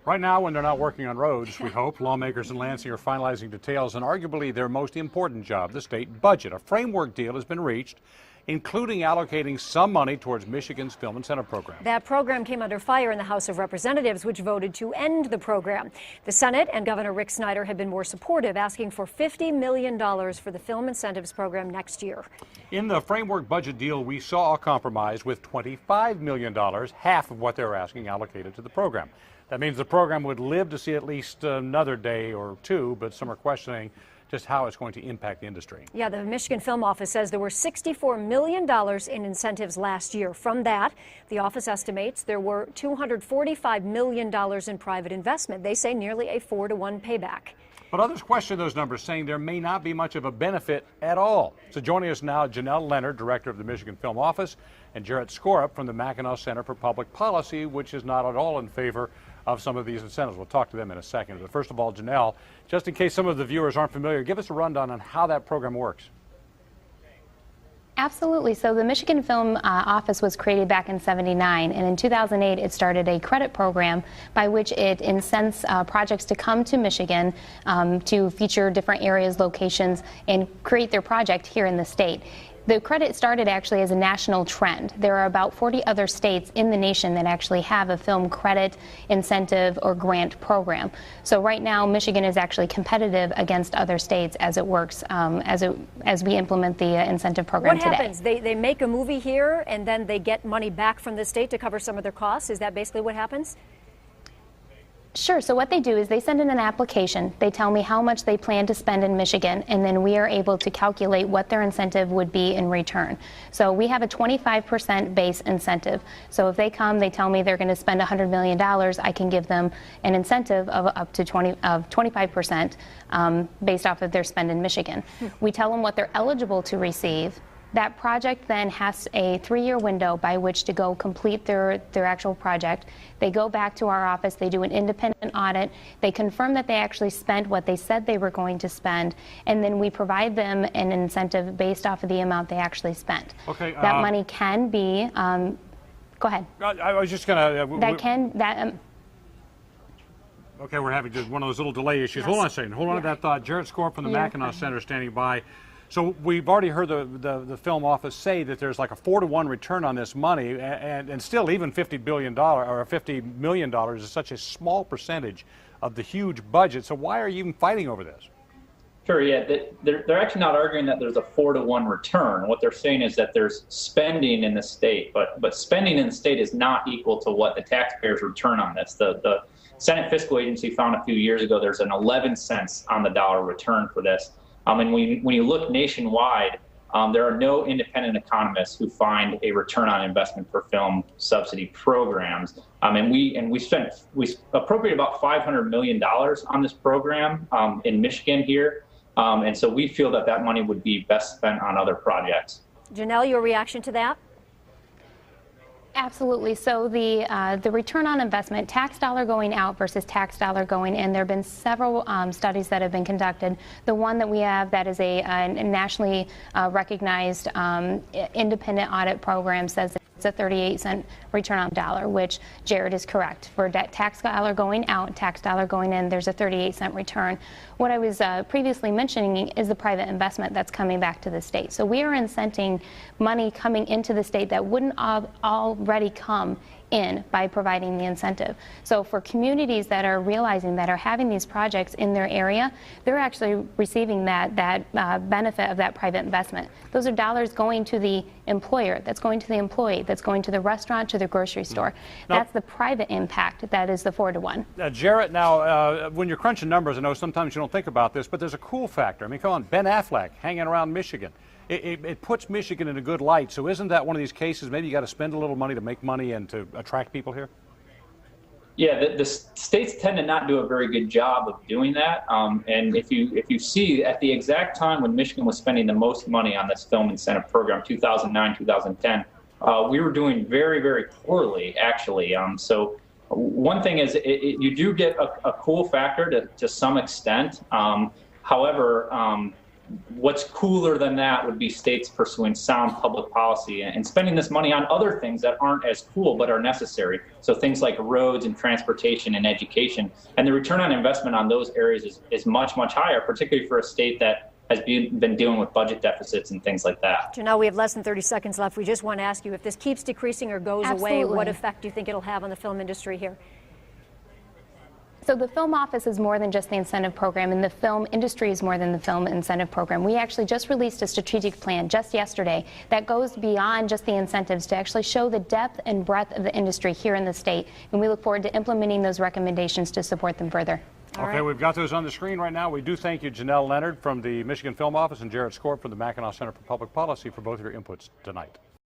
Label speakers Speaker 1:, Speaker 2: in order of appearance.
Speaker 1: Right now, when they're not working on roads, we hope, lawmakers in Lansing are finalizing details on arguably their most important job, the state budget. A framework deal has been reached, including allocating some money towards Michigan's Film Incentive Program.
Speaker 2: That program came under fire in the House of Representatives, which voted to end the program. The Senate and Governor Rick Snyder have been more supportive, asking for $50 million for the Film Incentives Program next year.
Speaker 1: In the framework budget deal, we saw a compromise with $25 million, half of what they're asking, allocated to the program. That means the program would live to see at least another day or two, but some are questioning just how it's going to impact the industry.
Speaker 2: Yeah, the Michigan Film Office says there were $64 million in incentives last year. From that, the office estimates there were $245 million in private investment. They say nearly a 4-to-1 payback.
Speaker 1: But others question those numbers, saying there may not be much of a benefit at all. So joining us now, Janelle Leonard, director of the Michigan Film Office, and Jarrett Skorup from the Mackinac Center for Public Policy, which is not at all in favor of some of these incentives. We'll talk to them in a second. But first of all, Janelle, just in case some of the viewers aren't familiar, give us a rundown on how that program works.
Speaker 3: Absolutely. So the Michigan Film Office was created back in '79, and in 2008 it started a credit program by which it incents projects to come to Michigan to feature different areas, locations, and create their project here in the state. The credit started actually as a national trend. There are about 40 other states in the nation that actually have a film credit, incentive, or grant program. So right now, Michigan is actually competitive against other states as it works, as we implement the incentive program today.
Speaker 2: What happens? They make a movie here, and then they get money back from the state to cover some of their costs? Is that basically what happens?
Speaker 3: Sure. So what they do is they send in an application. They tell me how much they plan to spend in Michigan, and then we are able to calculate what their incentive would be in return. So we have a 25% base incentive. So if they come, they tell me they're going to spend $100 million, I can give them an incentive of up to 25% based off of their spend in Michigan. We tell them what they're eligible to receive. That project then has a 3-year window by which to go complete their actual project. They go back to our office, they do an independent audit, they confirm that they actually spent what they said they were going to spend, and then we provide them an incentive based off of the amount they actually spent.
Speaker 1: Okay.
Speaker 3: That money can be, go ahead.
Speaker 1: I was just going
Speaker 3: to,
Speaker 1: okay, we're having just one of those little delay issues.
Speaker 2: Yes.
Speaker 1: Hold on a second. Hold on to that thought. Jarrett Skorup from the Mackinac Center standing by. So we've already heard the film office say that there's like a 4-to-1 return on this money, and still even $50 billion or $50 million is such a small percentage of the huge budget. So why are you even fighting over this?
Speaker 4: Sure, yeah. They're actually not arguing that there's a 4-to-1 return. What they're saying is that there's spending in the state, but spending in the state is not equal to what the taxpayers return on this. The Senate Fiscal Agency found a few years ago there's an 11 cents on the dollar return for this. And when you look nationwide, there are no independent economists who find a return on investment for film subsidy programs. And we appropriate about $500 million on this program in Michigan here. And so we feel that money would be best spent on other projects.
Speaker 2: Janelle, your reaction to that?
Speaker 3: Absolutely. So the return on investment, tax dollar going out versus tax dollar going in, there have been several studies that have been conducted. The one that we have that is a nationally recognized independent audit program says it's a 38-cent return on dollar, which Jared is correct. For tax dollar going out, tax dollar going in, there's a 38-cent return. What I was previously mentioning is the private investment that's coming back to the state. So we are incenting money coming into the state that wouldn't already come in by providing the incentive. So for communities that are realizing that are having these projects in their area, they're actually receiving that benefit of that private investment. Those are dollars going to the employer, that's going to the employee, that's going to the restaurant, to the grocery store. That's the private impact that is the 4-to-1.
Speaker 1: Jarrett, now when you're crunching numbers, I know sometimes you don't think about this, but there's a cool factor. I mean, come on, Ben Affleck hanging around Michigan. It puts Michigan in a good light. So isn't that one of these cases, maybe you got to spend a little money to make money and to attract people here?
Speaker 4: Yeah, the states tend to not do a very good job of doing that. And if you see at the exact time when Michigan was spending the most money on this film incentive program, 2009, 2010, we were doing very, very poorly, actually. So one thing is you do get a cool factor to some extent. However, what's cooler than that would be states pursuing sound public policy and spending this money on other things that aren't as cool but are necessary. So things like roads and transportation and education. And the return on investment on those areas is much, much higher, particularly for a state that has been dealing with budget deficits and things like that.
Speaker 2: Janelle, we have less than 30 seconds left. We just want to ask you, if this keeps decreasing or goes away, what effect do you think it'll have on the film industry here?
Speaker 3: So the Film Office is more than just the incentive program, and the film industry is more than the film incentive program. We actually just released a strategic plan just yesterday that goes beyond just the incentives to actually show the depth and breadth of the industry here in the state, and we look forward to implementing those recommendations to support them further.
Speaker 1: Okay, we've got those on the screen right now. We do thank you, Janelle Leonard from the Michigan Film Office and Jared Scorp from the Mackinac Center for Public Policy, for both of your inputs tonight.